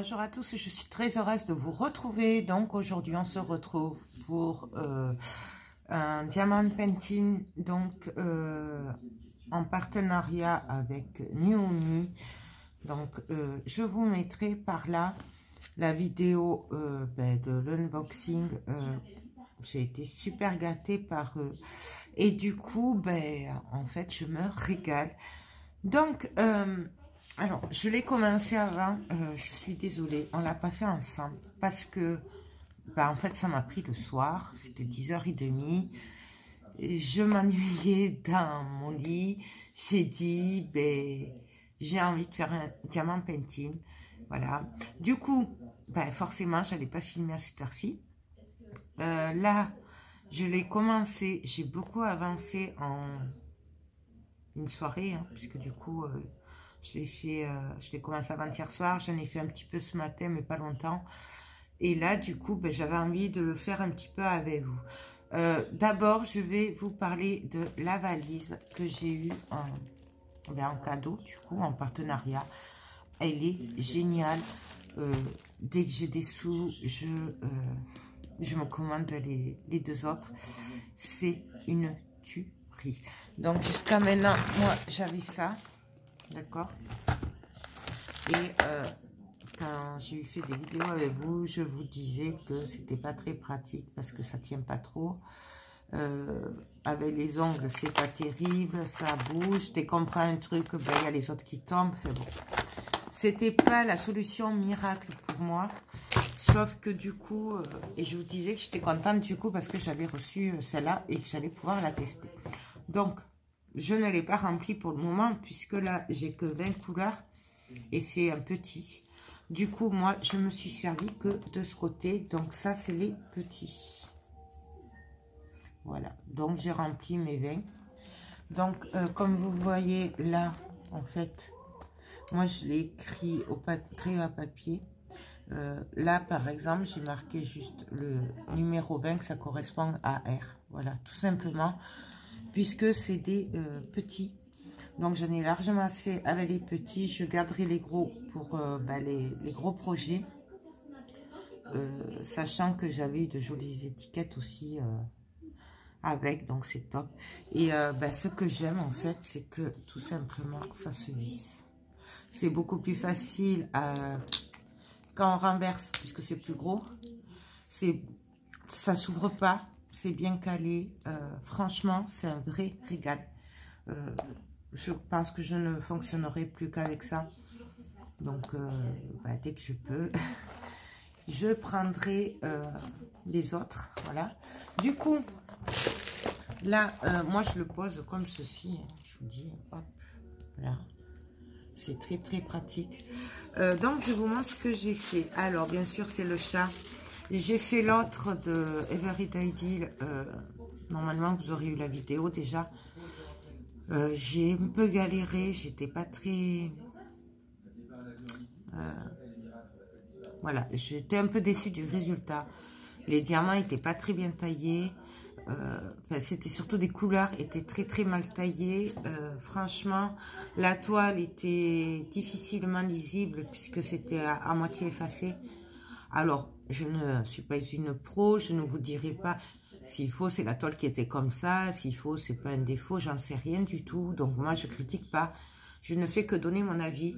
Bonjour à tous, je suis très heureuse de vous retrouver. Donc aujourd'hui on se retrouve pour un diamant painting donc en partenariat avec New. Donc je vous mettrai par là la vidéo de l'unboxing. J'ai été super gâtée par eux et du coup en fait je me régale. Donc alors, je l'ai commencé avant, je suis désolée, on l'a pas fait ensemble, parce que, en fait, ça m'a pris le soir, c'était 10h30, je m'ennuyais dans mon lit, j'ai dit, j'ai envie de faire un diamant painting, voilà. Du coup, forcément, je n'allais pas filmer à cette heure-ci. Là, je l'ai commencé, j'ai beaucoup avancé en une soirée, hein, puisque du coup... je l'ai commencé avant-hier soir, j'en ai fait un petit peu ce matin, mais pas longtemps. Et là, du coup, j'avais envie de le faire un petit peu avec vous. D'abord, je vais vous parler de la valise que j'ai eue en cadeau, du coup, en partenariat. Elle est géniale. Dès que j'ai des sous, je me commande les deux autres. C'est une tuerie. Donc, jusqu'à maintenant, moi, j'avais ça. D'accord. Et quand j'ai fait des vidéos avec vous, je vous disais que c'était pas très pratique parce que ça tient pas trop. Avec les ongles, c'est pas terrible, ça bouge. Dès qu'on prend un truc, il y a les autres qui tombent. Enfin bon, c'était pas la solution miracle pour moi. Sauf que du coup, et je vous disais que j'étais contente du coup parce que j'avais reçu celle-là et que j'allais pouvoir la tester. Donc, je ne l'ai pas rempli pour le moment, puisque là, j'ai que 20 couleurs et c'est un petit. Du coup, moi, je me suis servi que de ce côté. Donc, ça, c'est les petits. Voilà. Donc, j'ai rempli mes 20. Donc, comme vous voyez là, en fait, moi, je l'ai écrit au trait à papier. Là, par exemple, j'ai marqué juste le numéro 20, que ça correspond à R. Voilà, tout simplement. Puisque c'est des petits. Donc, j'en ai largement assez avec les petits. Je garderai les gros pour les gros projets. Sachant que j'avais eu de jolies étiquettes aussi avec. Donc, c'est top. Et ce que j'aime, en fait, c'est que tout simplement, ça se visse. C'est beaucoup plus facile quand on renverse, puisque c'est plus gros. Ça s'ouvre pas. C'est bien calé. Franchement, c'est un vrai régal. Je pense que je ne fonctionnerai plus qu'avec ça. Donc, dès que je peux, je prendrai les autres. Voilà. Du coup, là, moi, je le pose comme ceci. Hein, je vous dis, hop, voilà. C'est très, très pratique. Donc, je vous montre ce que j'ai fait. Alors, bien sûr, c'est le chat. J'ai fait l'autre de Everyday Deal. Normalement, vous aurez eu la vidéo déjà. J'ai un peu galéré. J'étais pas très... voilà, j'étais un peu déçue du résultat. Les diamants n'étaient pas très bien taillés. C'était surtout des couleurs étaient très très mal taillées. Franchement, la toile était difficilement lisible puisque c'était à moitié effacé. Alors, je ne suis pas une pro, je ne vous dirai pas s'il faut, c'est la toile qui était comme ça, s'il faut, c'est pas un défaut, j'en sais rien du tout. Donc, moi, je critique pas. Je ne fais que donner mon avis.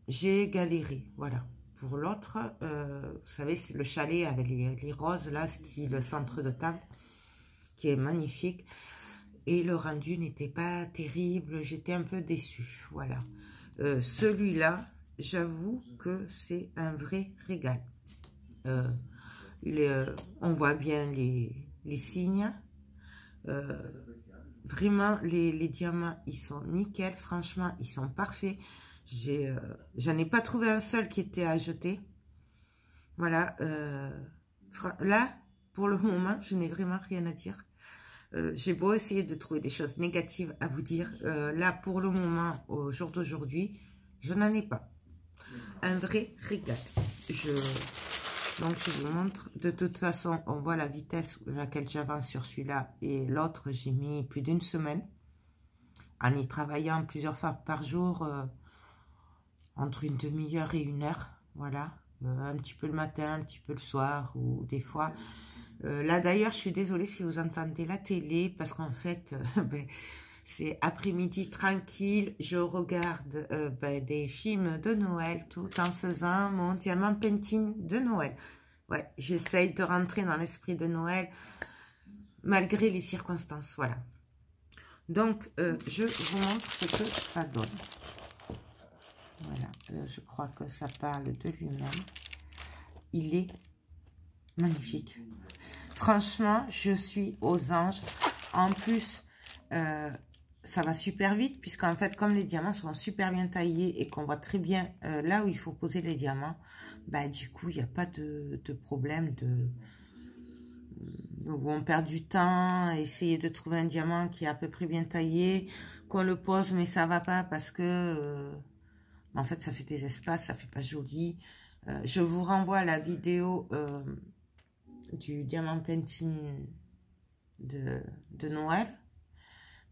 J'ai galéré, voilà. Pour l'autre, vous savez, c'est le chalet avec les roses, là, style centre de table, qui est magnifique. Et le rendu n'était pas terrible, j'étais un peu déçue, voilà. Celui-là, j'avoue que c'est un vrai régal. On voit bien les signes. Vraiment, les diamants, ils sont nickel. Franchement, ils sont parfaits. J'en ai pas trouvé un seul qui était à jeter. Voilà. Là, pour le moment, je n'ai vraiment rien à dire. J'ai beau essayer de trouver des choses négatives à vous dire. Là, pour le moment, au jour d'aujourd'hui, je n'en ai pas. Un vrai régal. Donc, je vous montre. De toute façon, on voit la vitesse à laquelle j'avance sur celui-là. Et l'autre, j'ai mis plus d'une semaine. En y travaillant plusieurs fois par jour. entre une demi-heure et 1 heure, voilà. Un petit peu le matin, un petit peu le soir, ou des fois. Là d'ailleurs, je suis désolée si vous entendez la télé, parce qu'en fait, ben, c'est après-midi tranquille, je regarde des films de Noël, tout en faisant mon diamant painting de Noël. Ouais, j'essaye de rentrer dans l'esprit de Noël, malgré les circonstances, voilà. Donc, je vous montre ce que ça donne. Voilà, je crois que ça parle de lui-même. Il est magnifique. Franchement, je suis aux anges. En plus, ça va super vite, puisqu'en fait, comme les diamants sont super bien taillés et qu'on voit très bien là où il faut poser les diamants, bah, du coup, il n'y a pas de problème où on perd du temps à essayer de trouver un diamant qui est à peu près bien taillé, qu'on le pose, mais ça va pas parce que... en fait, ça fait des espaces, ça fait pas joli. Je vous renvoie à la vidéo du diamant painting de Noël,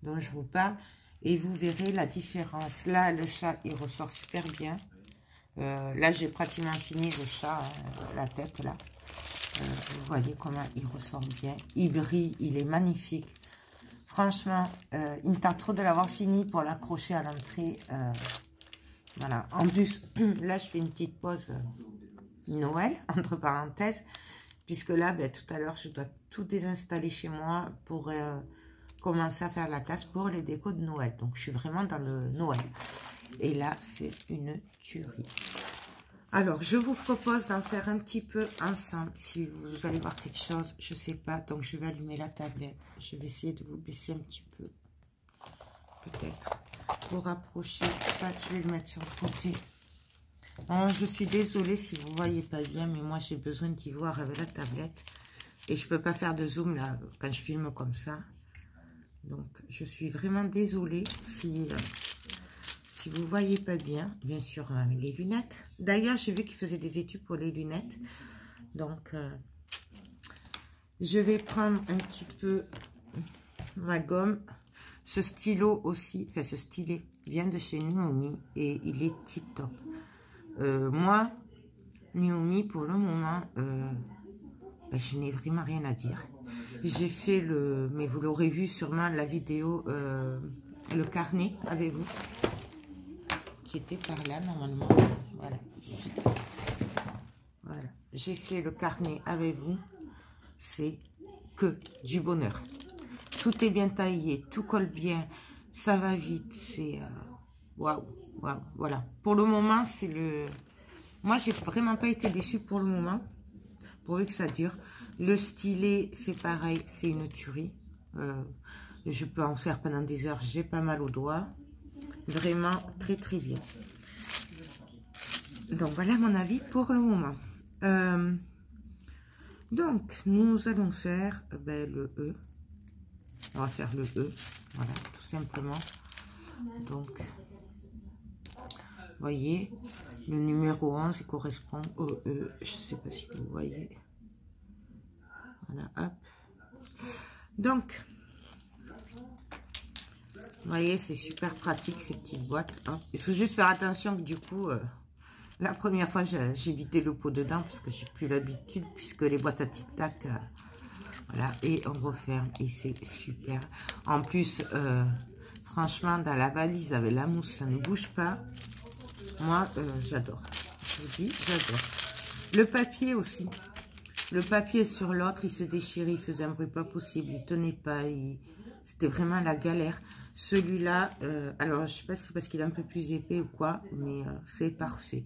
dont je vous parle, et vous verrez la différence. Là, le chat, il ressort super bien. Là, j'ai pratiquement fini le chat, la tête, là. Vous voyez comment il ressort bien. Il brille, il est magnifique. Franchement, il me tarde trop de l'avoir fini pour l'accrocher à l'entrée. Voilà. En plus, là, je fais une petite pause Noël, entre parenthèses, puisque là, ben, tout à l'heure, je dois tout désinstaller chez moi pour commencer à faire la place pour les décos de Noël. Donc, je suis vraiment dans le Noël. Et là, c'est une tuerie. Alors, je vous propose d'en faire un petit peu ensemble. Si vous allez voir quelque chose, je ne sais pas. Donc, je vais allumer la tablette. Je vais essayer de vous baisser un petit peu. Peut-être. Pour rapprocher. Ça, je vais le mettre sur le côté. Alors, je suis désolée si vous ne voyez pas bien, mais moi, j'ai besoin d'y voir avec la tablette. Et je ne peux pas faire de zoom, là, quand je filme comme ça. Donc, je suis vraiment désolée si vous ne voyez pas bien, bien sûr, les lunettes. D'ailleurs, j'ai vu qu'il faisait des études pour les lunettes. Donc, je vais prendre un petit peu ma gomme. Ce stylo aussi, enfin ce stylet vient de chez Nuomi et il est tip top. Moi, Nuomi, pour le moment, je n'ai vraiment rien à dire. J'ai fait mais vous l'aurez vu sûrement la vidéo, le carnet avec vous. Qui était par là normalement, voilà, ici, voilà, j'ai fait le carnet avec vous, c'est que du bonheur, tout est bien taillé, tout colle bien, ça va vite, c'est waouh, waouh, voilà, pour le moment, c'est moi, j'ai vraiment pas été déçue pour le moment, pourvu que ça dure. Le stylet, c'est pareil, c'est une tuerie, je peux en faire pendant des heures, j'ai pas mal aux doigts. Vraiment très très bien. Donc voilà mon avis pour le moment. Donc nous allons faire le E. On va faire le E. Voilà, tout simplement. Donc, vous voyez, le numéro 11 il correspond au E. Je ne sais pas si vous voyez. Voilà, hop. Donc, vous voyez, c'est super pratique ces petites boîtes. Hein. Il faut juste faire attention que du coup, la première fois, j'ai vidé le pot dedans parce que j'ai plus l'habitude puisque les boîtes à tic-tac, voilà, et on referme et c'est super. En plus, franchement, dans la valise avec la mousse, ça ne bouge pas. Moi, j'adore. Je vous dis, j'adore. Le papier aussi. Le papier sur l'autre, il se déchirait, il faisait un bruit pas possible, il tenait pas, c'était vraiment la galère. Celui-là, alors je sais pas si c'est parce qu'il est un peu plus épais ou quoi, mais c'est parfait.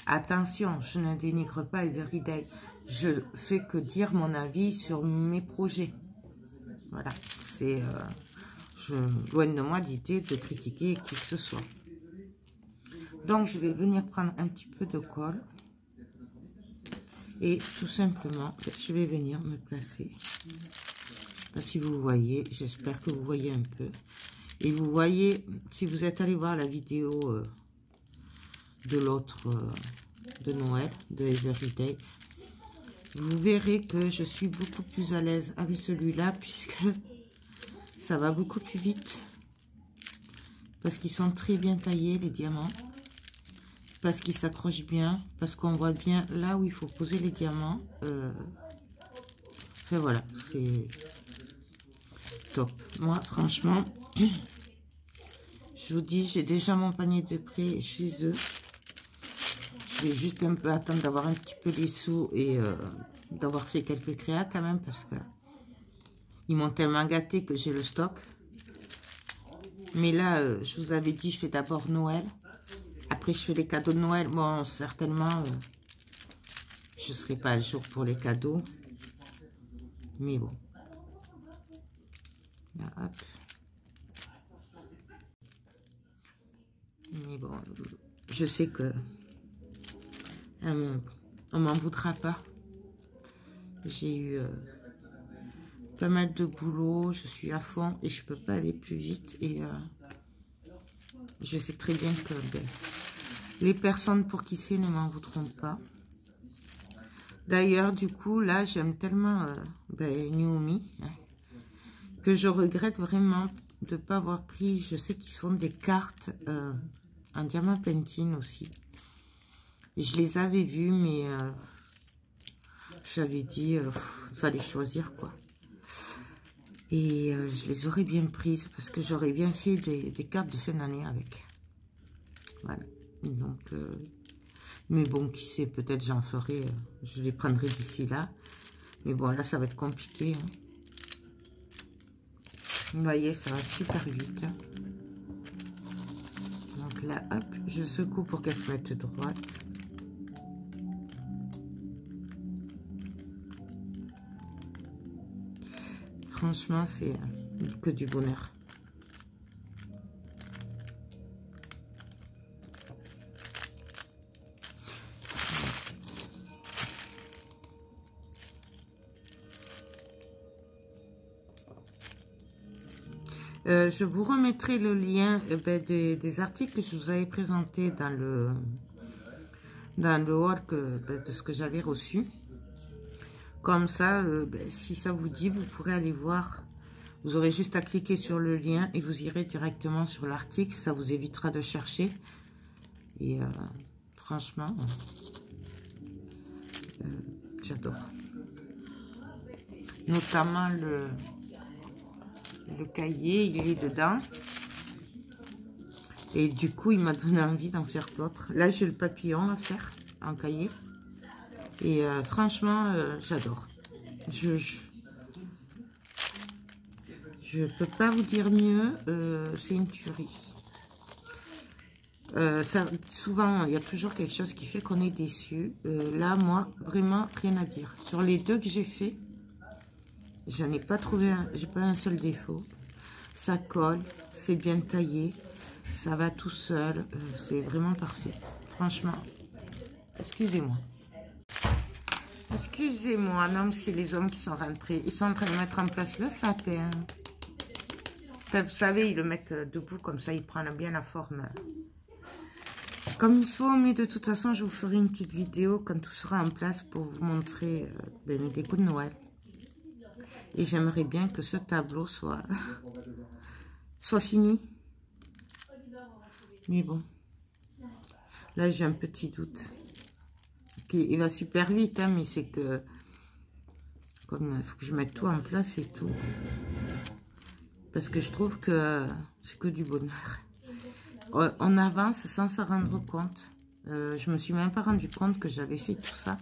Attention, je ne dénigre pas Everyday. Je fais que dire mon avis sur mes projets. Voilà, c'est loin de moi l'idée de critiquer qui que ce soit. Donc je vais venir prendre un petit peu de colle. Et tout simplement, je vais venir me placer. Je ne sais pas si vous voyez, j'espère que vous voyez un peu. Et vous voyez, si vous êtes allé voir la vidéo de l'autre, de Noël, de Everyday, vous verrez que je suis beaucoup plus à l'aise avec celui-là, puisque ça va beaucoup plus vite. Parce qu'ils sont très bien taillés, les diamants. parce qu'il s'accroche bien, parce qu'on voit bien là où il faut poser les diamants. Enfin voilà, c'est top. Moi, franchement, je vous dis, j'ai déjà mon panier de prix chez eux. Je vais juste un peu attendre d'avoir un petit peu les sous et d'avoir fait quelques créas quand même, parce que ils m'ont tellement gâté que j'ai le stock. Mais là, je vous avais dit, je fais d'abord Noël. Après, je fais les cadeaux de Noël. Bon, certainement, je ne serai pas à jour pour les cadeaux. Mais bon. Là, hop. Mais bon, je sais que on m'en voudra pas. J'ai eu pas mal de boulot. Je suis à fond et je peux pas aller plus vite. Et je sais très bien que les personnes pour qui c'est ne m'en voudront pas. D'ailleurs, du coup, là, j'aime tellement Naomi, hein, que je regrette vraiment de ne pas avoir pris. Je sais qu'ils font des cartes en diamant painting aussi. Et je les avais vues, mais j'avais dit il fallait choisir, quoi. Et je les aurais bien prises parce que j'aurais bien fait des cartes de fin d'année avec. Voilà. Donc, mais bon, qui sait, peut-être j'en ferai, je les prendrai d'ici là. Mais bon, là, ça va être compliqué. Hein. Vous voyez, ça va super vite. Hein. Donc là, hop, je secoue pour qu'elle se mette droite. Franchement, c'est que du bonheur. Je vous remettrai le lien des articles que je vous avais présentés dans le hall de ce que j'avais reçu. Comme ça, si ça vous dit, vous pourrez aller voir. Vous aurez juste à cliquer sur le lien et vous irez directement sur l'article. Ça vous évitera de chercher. Et franchement, j'adore. Notamment le cahier, il est dedans. Et du coup, il m'a donné envie d'en faire d'autres. Là, j'ai le papillon à faire en cahier. Et franchement, j'adore. Je peux pas vous dire mieux. C'est une tuerie. Souvent, il y a toujours quelque chose qui fait qu'on est déçu. Là, moi, vraiment, rien à dire. Sur les deux que j'ai fait, j'en ai pas trouvé j'ai pas un seul défaut. Ça colle, c'est bien taillé, ça va tout seul, c'est vraiment parfait. Franchement, excusez-moi. Excusez-moi, non, c'est les hommes qui sont rentrés. Ils sont en train de mettre en place le sapin. Enfin, vous savez, ils le mettent debout, comme ça, ils prennent bien la forme comme il faut. Mais de toute façon, je vous ferai une petite vidéo quand tout sera en place pour vous montrer mes décos de Noël. Et j'aimerais bien que ce tableau soit fini. Mais bon, là, j'ai un petit doute. Il va super vite, hein, mais c'est que comme il faut que je mette tout en place et tout. Parce que je trouve que c'est que du bonheur. On avance sans s'en rendre compte. Je me suis même pas rendu compte que j'avais fait tout ça.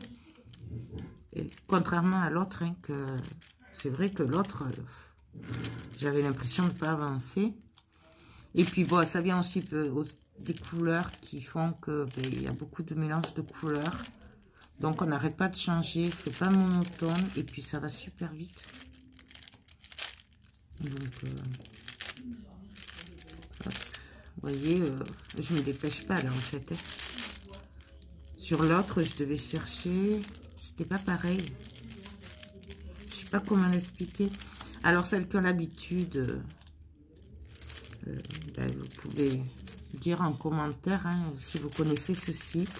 Et contrairement à l'autre, hein, c'est vrai que l'autre, j'avais l'impression de ne pas avancer. Et puis bon, ça vient aussi des couleurs qui font que il y a beaucoup de mélange de couleurs. Donc on n'arrête pas de changer, c'est pas monotone et puis ça va super vite. Donc vous voyez, je me dépêche pas là en fait. Sur l'autre, je devais chercher, c'était pas pareil. Je sais pas comment l'expliquer. Alors celles qui ont l'habitude, vous pouvez dire en commentaire hein, si vous connaissez ce site.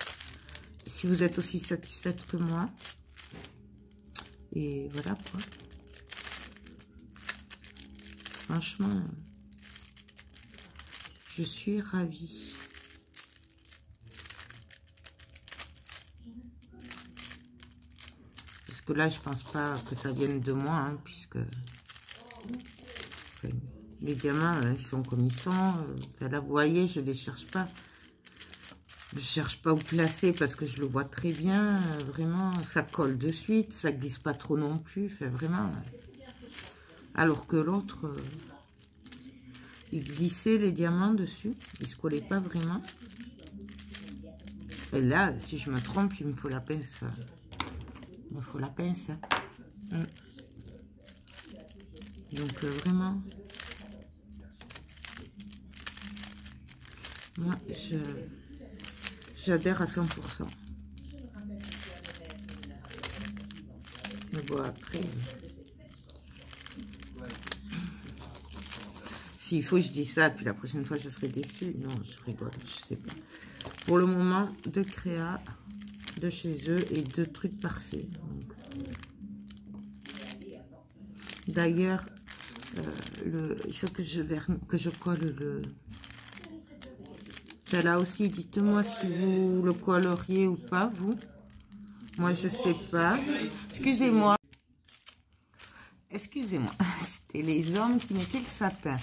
Si vous êtes aussi satisfaite que moi. Et voilà quoi. Franchement, je suis ravie. puisque là, je pense pas que ça vienne de moi, hein, puisque enfin, les diamants, ils sont comme ils sont. Là, vous voyez, je les cherche pas. Je cherche pas où placer parce que je le vois très bien. Vraiment, ça colle de suite, ça glisse pas trop non plus. Enfin, vraiment. Alors que l'autre, il glissait les diamants dessus. Il se collait pas vraiment. Et là, si je me trompe, il me faut la pince. Il me faut la pince. Donc, vraiment, moi, j'adhère à 100%. Mais bon, après, s'il faut, je dis ça, puis la prochaine fois, je serai déçue. Non, je rigole, je sais pas. Pour le moment, 2 créas de chez eux et 2 trucs parfaits. D'ailleurs, il faut que je colle le... Là aussi, dites-moi si vous le colleriez ou pas, vous. Moi, je sais pas. Excusez-moi. Excusez-moi. C'était les hommes qui mettaient le sapin.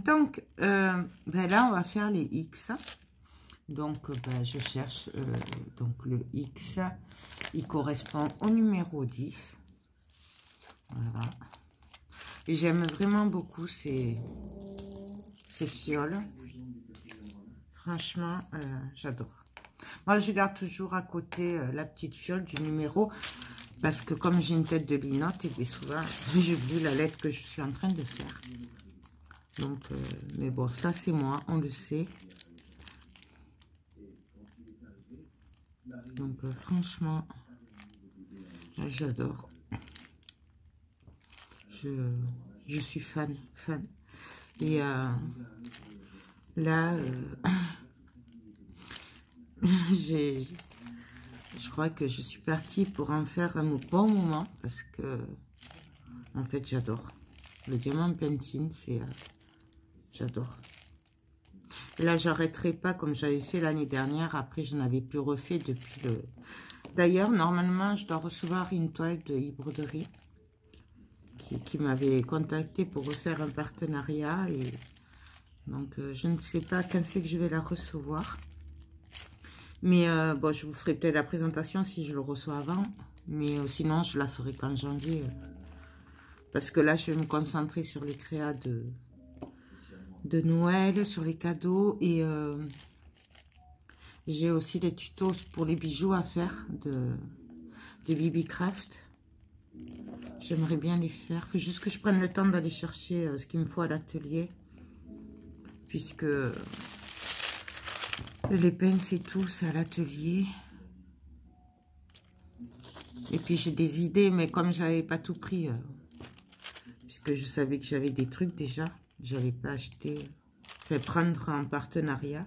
Donc, ben là, on va faire les X. Donc, ben, je cherche donc le X. Il correspond au numéro 10. Voilà. Et j'aime vraiment beaucoup ces fioles. Franchement, j'adore. Moi, je garde toujours à côté la petite fiole du numéro. Parce que comme j'ai une tête de linotte, et bien souvent, j'oublie la lettre que je suis en train de faire. Donc, mais bon, ça c'est moi, on le sait. Donc, franchement, j'adore. Je suis fan. Et là, je crois que je suis partie pour en faire un bon moment parce que, en fait, j'adore. Le diamant Pantene, c'est... j'adore. Là, j'arrêterai pas comme j'avais fait l'année dernière. Après, je n'avais plus refait depuis le... D'ailleurs, normalement, je dois recevoir une toile de e-broderie qui m'avait contacté pour refaire un partenariat. Et donc, je ne sais pas quand c'est que je vais la recevoir. Mais bon, je vous ferai peut-être la présentation si je le reçois avant. Mais sinon, je la ferai qu'en janvier. Parce que là, je vais me concentrer sur les créas de Noël, sur les cadeaux. Et j'ai aussi des tutos pour les bijoux à faire de BB Craft. J'aimerais bien les faire. Il faut juste que je prenne le temps d'aller chercher ce qu'il me faut à l'atelier. Puisque les pinces et tout, c'est à l'atelier. Et puis j'ai des idées, mais comme j'avais pas tout pris, puisque je savais que j'avais des trucs déjà, j'allais pas acheter, enfin prendre en partenariat.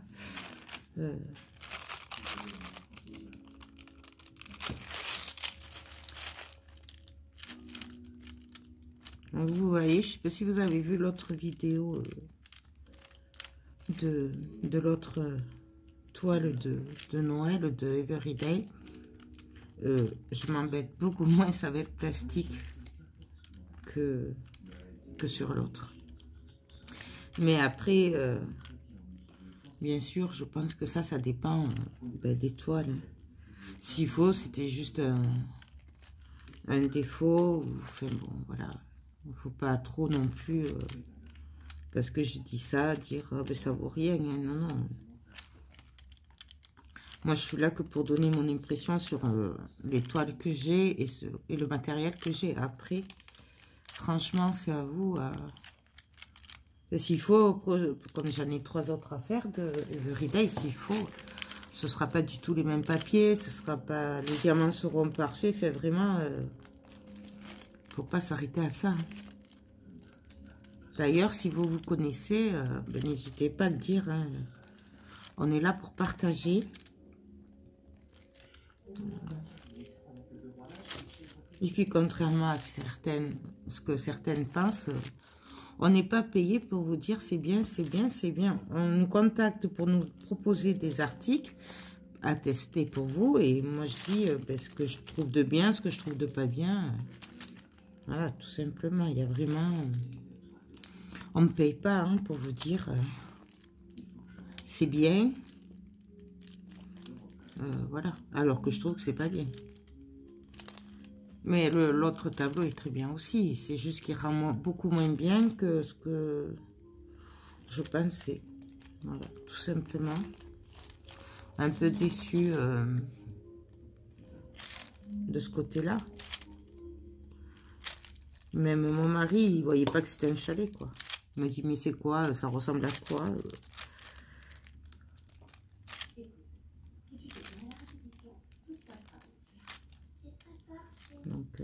Vous voyez, je sais pas si vous avez vu l'autre vidéo de l'autre toile de Noël de Everyday. Je m'embête beaucoup moins avec le plastique que sur l'autre. Mais après, bien sûr, je pense que ça dépend des toiles. S'il faut, c'était juste un défaut. Enfin bon, voilà. Il ne faut pas trop non plus, parce que je dis ça, dire ben, ça vaut rien. Hein. Non, non. Moi, je suis là que pour donner mon impression sur les toiles que j'ai et le matériel que j'ai. Après, franchement, c'est à vous. S'il faut, comme j'en ai 3 autres à faire de Everyday, s'il faut, ce ne sera pas du tout les mêmes papiers, ce sera pas, les diamants seront parfaits. Fait vraiment, faut pas s'arrêter à ça. Hein. D'ailleurs, si vous vous connaissez, ben, n'hésitez pas à le dire. Hein. On est là pour partager. Et puis, contrairement à ce que certaines pensent, on n'est pas payé pour vous dire c'est bien, c'est bien, c'est bien. On nous contacte pour nous proposer des articles à tester pour vous. Et moi, je dis ce que je trouve de bien, ce que je trouve de pas bien. Voilà, tout simplement. Il y a vraiment... on ne me paye pas hein, pour vous dire c'est bien. Voilà. Alors que je trouve que c'est pas bien. Mais l'autre tableau est très bien aussi. C'est juste qu'il rend beaucoup moins bien que ce que je pensais. Voilà, tout simplement. Un peu déçu de ce côté-là. Même mon mari, il voyait pas que c'était un chalet, quoi. Il m'a dit, mais c'est quoi? Ça ressemble à quoi? Donc...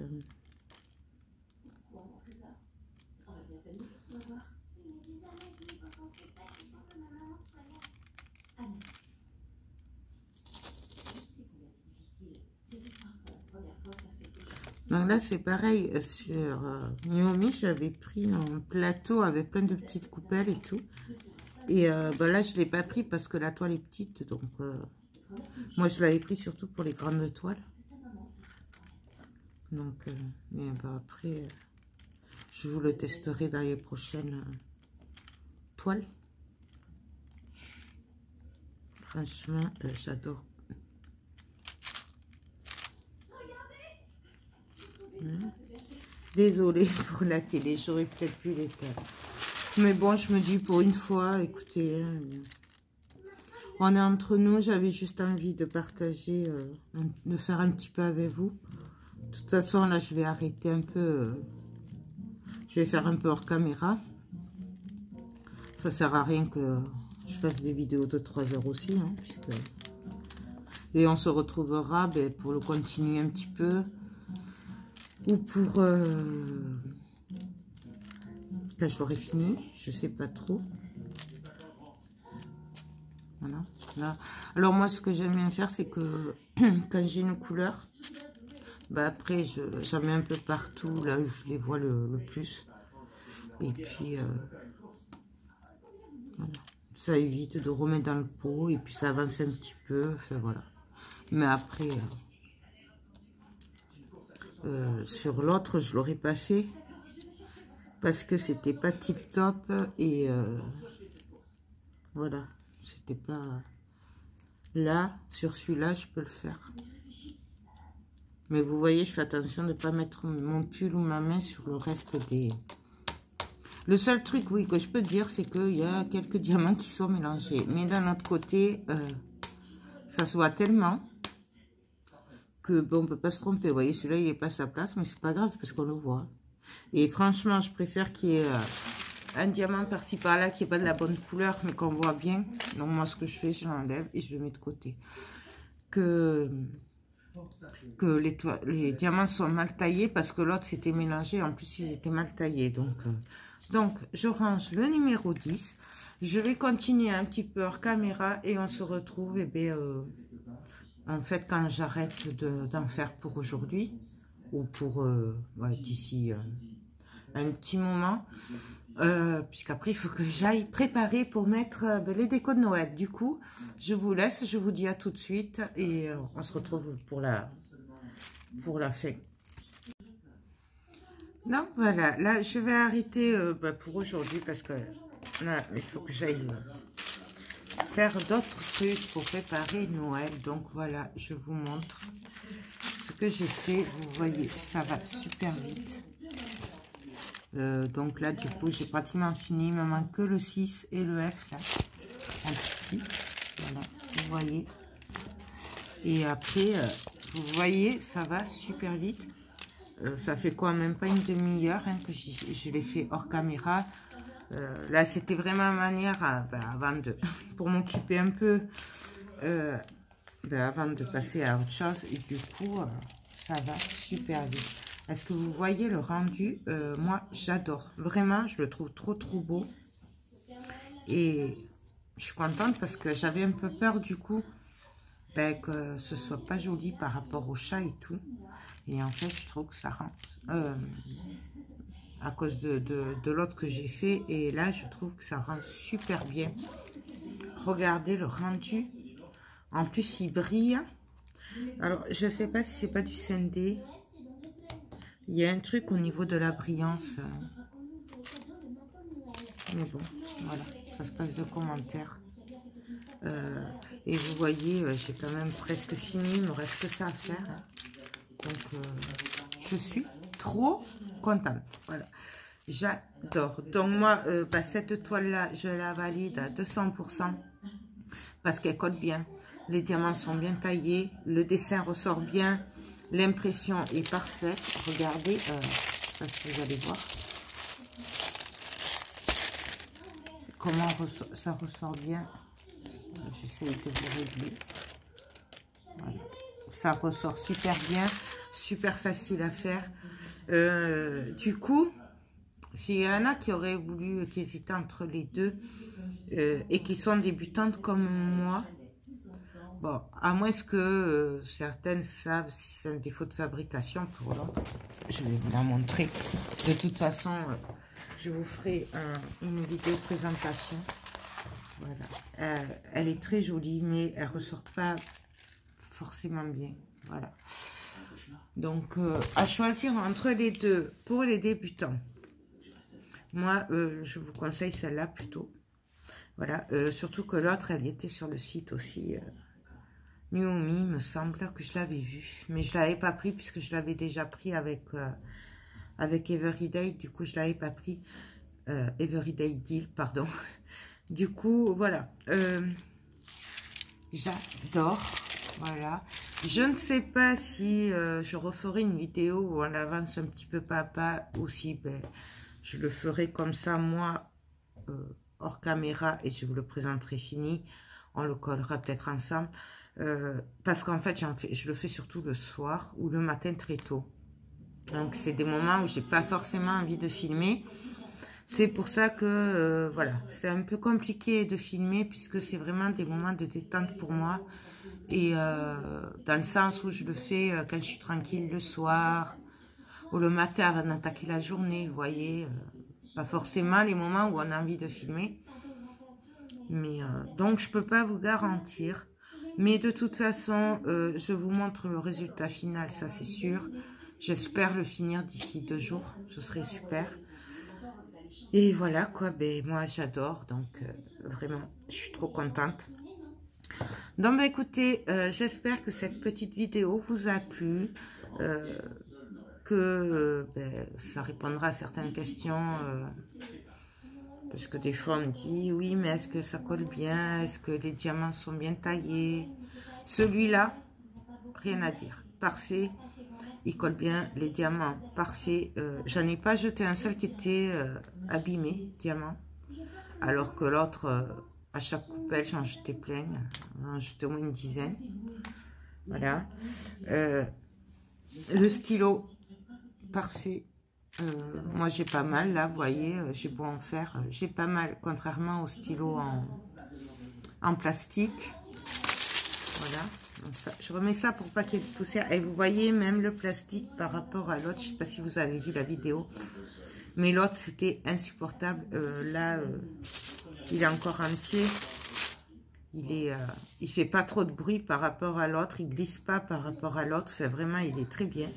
donc là, c'est pareil, sur Naomi, j'avais pris un plateau avec plein de petites coupelles et tout. Et bah là, je ne l'ai pas pris parce que la toile est petite. Donc, moi, je l'avais pris surtout pour les grandes toiles. Donc, mais bah, après, je vous le testerai dans les prochaines toiles. Franchement, j'adore. Désolée pour la télé, j'aurais peut-être pu les faire. Mais bon, je me dis pour une fois, écoutez, on est entre nous, j'avais juste envie de partager, de faire un petit peu avec vous. De toute façon, là, je vais arrêter un peu, je vais faire un peu hors caméra. Ça sert à rien que je fasse des vidéos de 3 heures aussi, hein, puisque... Et on se retrouvera pour le continuer un petit peu. Ou pour... quand je l'aurai fini, je sais pas trop. Voilà. Là. Alors moi, ce que j'aime bien faire, c'est que quand j'ai une couleur, bah après, j'en mets un peu partout, là où je les vois le plus. Et puis, voilà. Ça évite de remettre dans le pot, et puis ça avance un petit peu. Enfin, voilà. Mais après... sur l'autre, je l'aurais pas fait parce que c'était pas tip top et voilà, c'était pas là. Sur celui-là, je peux le faire, mais vous voyez, je fais attention de ne pas mettre mon pull ou ma main sur le reste des... Le seul truc, oui, que je peux dire, c'est qu'il y a quelques diamants qui sont mélangés, mais d'un autre côté, ça se voit tellement que bon, on peut pas se tromper. Vous voyez, celui-là, il n'est pas à sa place, mais c'est pas grave parce qu'on le voit. Et franchement, je préfère qu'il y ait un diamant par-ci par-là qui n'est pas de la bonne couleur, mais qu'on voit bien. Donc moi, ce que je fais, je l'enlève et je le mets de côté. Que les diamants sont mal taillés parce que l'autre s'était mélangé. En plus, ils étaient mal taillés. Donc je range le numéro 10. Je vais continuer un petit peu hors caméra et on se retrouve en fait, quand j'arrête d'en faire pour aujourd'hui, ou pour ouais, d'ici un petit moment, puisqu'après, il faut que j'aille préparer pour mettre les décos de Noël. Du coup, je vous laisse, je vous dis à tout de suite, et on se retrouve pour la fin. Donc, voilà, là, je vais arrêter pour aujourd'hui, parce que là, il faut que j'aille... faire d'autres trucs pour préparer Noël. Donc voilà, je vous montre ce que j'ai fait. Vous voyez, ça va super vite. Donc là, du coup, j'ai pratiquement fini. Il me manque que le 6 et le F là. Un petit. Voilà, vous voyez. Et après, vous voyez, ça va super vite. Ça fait quoi, même pas une demi-heure hein, que je l'ai fait hors caméra. Là, c'était vraiment ma manière avant pour m'occuper un peu avant de passer à autre chose. Et du coup, ça va super vite. Est-ce que vous voyez le rendu? Moi, j'adore. Vraiment, je le trouve trop beau. Et je suis contente parce que j'avais un peu peur du coup que ce soit pas joli par rapport au chat et tout. Et en fait, je trouve que ça rend... à cause de l'autre que j'ai fait. Et là, je trouve que ça rend super bien. Regardez le rendu. En plus, il brille. Alors, je sais pas si c'est pas du Sunday. Il y a un truc au niveau de la brillance. Mais bon, voilà. Ça se passe de commentaires. Et vous voyez, j'ai quand même presque fini. Il me reste que ça à faire. Hein. Donc, je suis trop contente. Voilà. J'adore. Donc, moi, cette toile-là, je la valide à 200%. Parce qu'elle colle bien. Les diamants sont bien taillés. Le dessin ressort bien. L'impression est parfaite. Regardez, je ne sais pas si vous allez voir. Comment ça ressort bien. J'essaie de vous régler. Voilà. Ça ressort super bien. Super facile à faire. Du coup, s'il y en a qui auraient voulu, qui hésitaient entre les deux, et qui sont débutantes comme moi, bon, à moins que certaines savent si c'est un défaut de fabrication pour l'autre, je vais vous la montrer. De toute façon, je vous ferai une vidéo présentation. Voilà. Elle est très jolie, mais elle ressort pas forcément bien. Voilà. Donc, à choisir entre les deux pour les débutants. Moi, je vous conseille celle-là plutôt. Voilà, surtout que l'autre, elle était sur le site aussi. Miumi, me semble que je l'avais vue. Mais je ne l'avais pas pris puisque je l'avais déjà pris avec Everyday. Du coup, je ne l'avais pas pris. Everyday Deal, pardon. Du coup, voilà. J'adore. Voilà. Je ne sais pas si je referai une vidéo où on avance un petit peu pas à pas. Ou si je le ferai comme ça, moi, hors caméra. Et je vous le présenterai fini. On le collera peut-être ensemble. Parce qu'en fait, je le fais surtout le soir ou le matin très tôt. Donc, c'est des moments où j'ai pas forcément envie de filmer. C'est pour ça que, voilà, c'est un peu compliqué de filmer puisque c'est vraiment des moments de détente pour moi. Et dans le sens où je le fais quand je suis tranquille le soir ou le matin avant d'attaquer la journée, vous voyez. Pas forcément les moments où on a envie de filmer. Mais donc, je peux pas vous garantir. Mais de toute façon, je vous montre le résultat final, ça c'est sûr. J'espère le finir d'ici 2 jours, ce serait super. Et voilà quoi, ben moi j'adore, donc vraiment, je suis trop contente. Donc ben, écoutez, j'espère que cette petite vidéo vous a plu, que ça répondra à certaines questions. Parce que des fois on me dit, oui mais est-ce que ça colle bien, est-ce que les diamants sont bien taillés? Celui-là, rien à dire, parfait, il colle bien, les diamants, parfait. J'en ai pas jeté un seul qui était abîmé, diamant, alors que l'autre, à chaque coupelle, j'en jetais plein, j'en jetais au moins une dizaine. Voilà. Le stylo, parfait. Moi j'ai pas mal là, vous voyez, j'ai beau en faire, j'ai pas mal, contrairement au stylo en plastique. Voilà, donc ça, je remets ça pour pas qu'il y ait de poussière. Et vous voyez même le plastique par rapport à l'autre, je sais pas si vous avez vu la vidéo, mais l'autre c'était insupportable. Là, il est encore entier, il fait pas trop de bruit par rapport à l'autre, il glisse pas par rapport à l'autre, fait vraiment, il est très bien.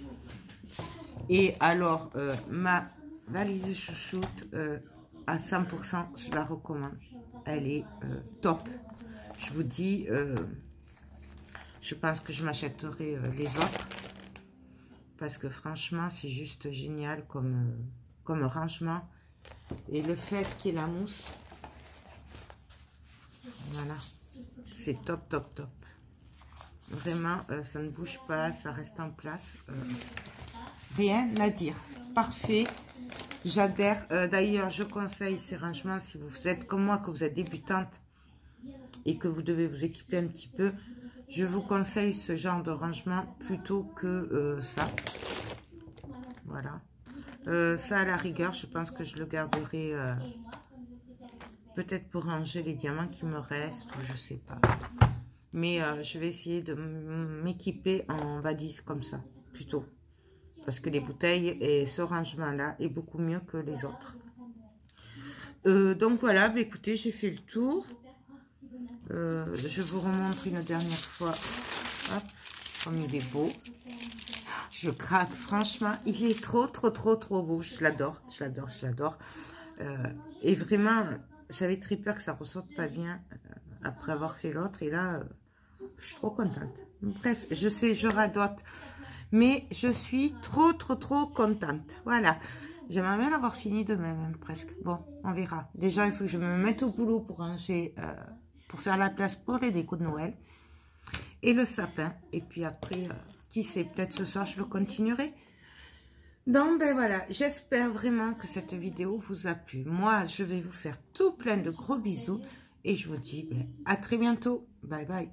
Et alors, ma valise chouchoute, à 100%, je la recommande. Elle est top. Je vous dis, je pense que je m'achèterai les autres. Parce que franchement, c'est juste génial comme rangement. Et le fait qu'il y ait la mousse, voilà, c'est top, top, top. Vraiment, ça ne bouge pas, ça reste en place. Rien à dire. Parfait. J'adhère. D'ailleurs, je conseille ces rangements si vous êtes comme moi, que vous êtes débutante et que vous devez vous équiper un petit peu. Je vous conseille ce genre de rangement plutôt que ça. Voilà. Ça, à la rigueur, je pense que je le garderai peut-être pour ranger les diamants qui me restent ou je sais pas. Mais je vais essayer de m'équiper en valise comme ça, plutôt. Parce que les bouteilles et ce rangement-là est beaucoup mieux que les autres. Donc voilà, bah écoutez, j'ai fait le tour. Je vous remontre une dernière fois. Hop, comme il est beau. Je craque, franchement, il est trop beau. Je l'adore, je l'adore, je l'adore. Et vraiment, j'avais très peur que ça ressorte pas bien après avoir fait l'autre. Et là, je suis trop contente. Bref, je sais, je radote. Mais je suis trop contente. Voilà. J'aimerais bien l'avoir fini demain, même presque. Bon, on verra. Déjà, il faut que je me mette au boulot pour ranger, pour faire la place pour les décos de Noël. Et le sapin. Et puis après, qui sait, peut-être ce soir, je le continuerai. Donc, ben voilà. J'espère vraiment que cette vidéo vous a plu. Moi, je vais vous faire tout plein de gros bisous. Et je vous dis ben, à très bientôt. Bye bye.